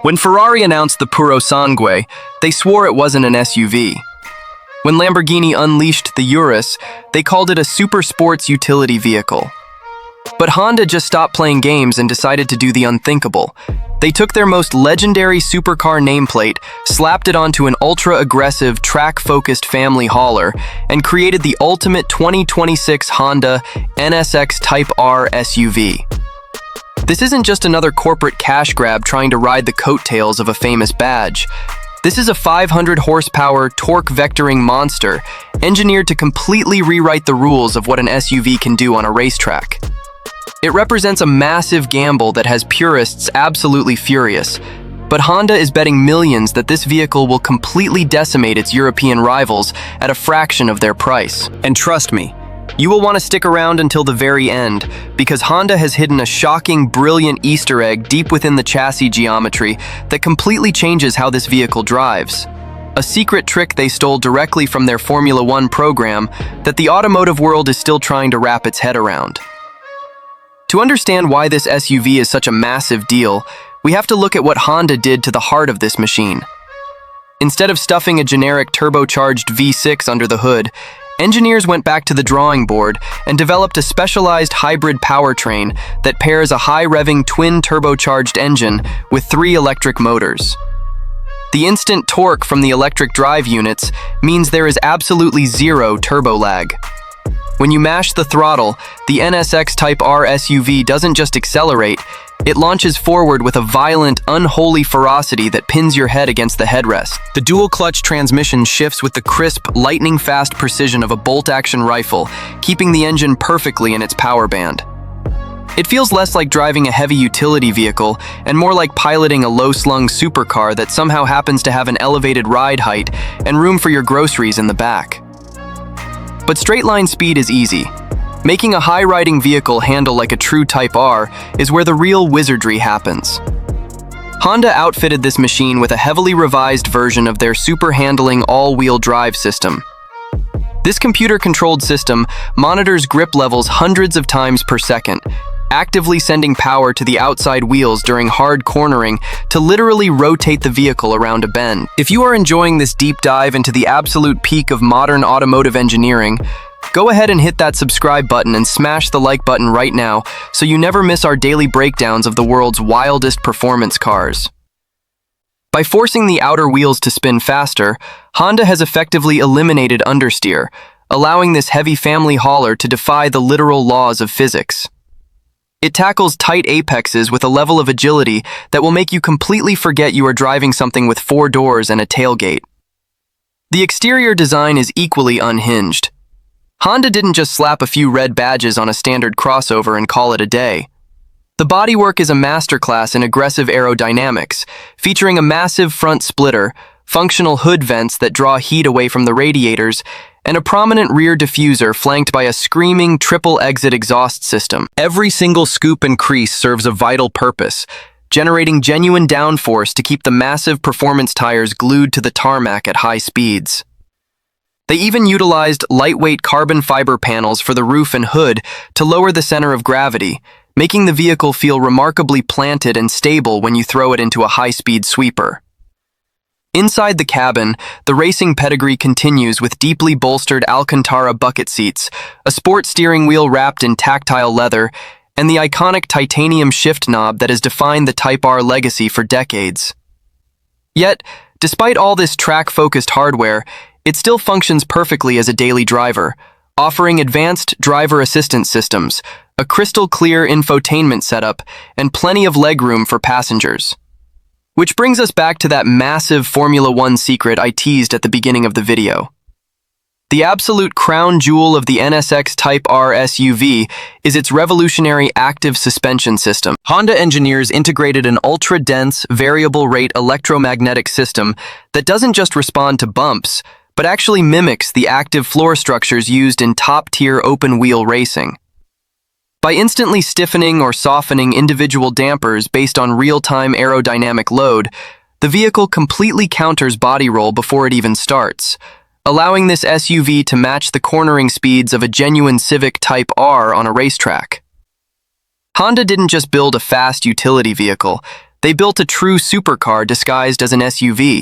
When Ferrari announced the Puro Sangue, they swore it wasn't an SUV. When Lamborghini unleashed the Urus, they called it a super sports utility vehicle. But Honda just stopped playing games and decided to do the unthinkable. They took their most legendary supercar nameplate, slapped it onto an ultra-aggressive, track-focused family hauler, and created the ultimate 2026 Honda NSX Type R SUV. This isn't just another corporate cash grab trying to ride the coattails of a famous badge. This is a 500-horsepower, torque-vectoring monster, engineered to completely rewrite the rules of what an SUV can do on a racetrack. It represents a massive gamble that has purists absolutely furious, but Honda is betting millions that this vehicle will completely decimate its European rivals at a fraction of their price. And trust me, you will want to stick around until the very end, because Honda has hidden a shocking, brilliant Easter egg deep within the chassis geometry that completely changes how this vehicle drives. A secret trick they stole directly from their Formula One program that the automotive world is still trying to wrap its head around. To understand why this SUV is such a massive deal, we have to look at what Honda did to the heart of this machine. Instead of stuffing a generic turbocharged V6 under the hood, engineers went back to the drawing board and developed a specialized hybrid powertrain that pairs a high-revving twin-turbocharged engine with 3 electric motors. The instant torque from the electric drive units means there is absolutely zero turbo lag. When you mash the throttle, the NSX Type R SUV doesn't just accelerate, it launches forward with a violent, unholy ferocity that pins your head against the headrest. The dual-clutch transmission shifts with the crisp, lightning-fast precision of a bolt-action rifle, keeping the engine perfectly in its power band. It feels less like driving a heavy utility vehicle and more like piloting a low-slung supercar that somehow happens to have an elevated ride height and room for your groceries in the back. But straight-line speed is easy. Making a high-riding vehicle handle like a true Type R is where the real wizardry happens. Honda outfitted this machine with a heavily revised version of their super-handling all-wheel drive system. This computer-controlled system monitors grip levels hundreds of times per second, actively sending power to the outside wheels during hard cornering to literally rotate the vehicle around a bend. If you are enjoying this deep dive into the absolute peak of modern automotive engineering, go ahead and hit that subscribe button and smash the like button right now so you never miss our daily breakdowns of the world's wildest performance cars. By forcing the outer wheels to spin faster, Honda has effectively eliminated understeer, allowing this heavy family hauler to defy the literal laws of physics. It tackles tight apexes with a level of agility that will make you completely forget you are driving something with 4 doors and a tailgate. The exterior design is equally unhinged. Honda didn't just slap a few red badges on a standard crossover and call it a day. The bodywork is a masterclass in aggressive aerodynamics, featuring a massive front splitter, functional hood vents that draw heat away from the radiators, and a prominent rear diffuser flanked by a screaming triple-exit exhaust system. Every single scoop and crease serves a vital purpose, generating genuine downforce to keep the massive performance tires glued to the tarmac at high speeds. They even utilized lightweight carbon fiber panels for the roof and hood to lower the center of gravity, making the vehicle feel remarkably planted and stable when you throw it into a high-speed sweeper. Inside the cabin, the racing pedigree continues with deeply bolstered Alcantara bucket seats, a sport steering wheel wrapped in tactile leather, and the iconic titanium shift knob that has defined the Type R legacy for decades. Yet, despite all this track-focused hardware, it still functions perfectly as a daily driver, offering advanced driver assistance systems, a crystal-clear infotainment setup, and plenty of legroom for passengers. Which brings us back to that massive Formula One secret I teased at the beginning of the video. The absolute crown jewel of the NSX Type R SUV is its revolutionary active suspension system. Honda engineers integrated an ultra-dense, variable-rate electromagnetic system that doesn't just respond to bumps, but actually mimics the active floor structures used in top-tier open-wheel racing. By instantly stiffening or softening individual dampers based on real-time aerodynamic load, the vehicle completely counters body roll before it even starts, allowing this SUV to match the cornering speeds of a genuine Civic Type R on a racetrack. Honda didn't just build a fast utility vehicle, They built a true supercar disguised as an SUV,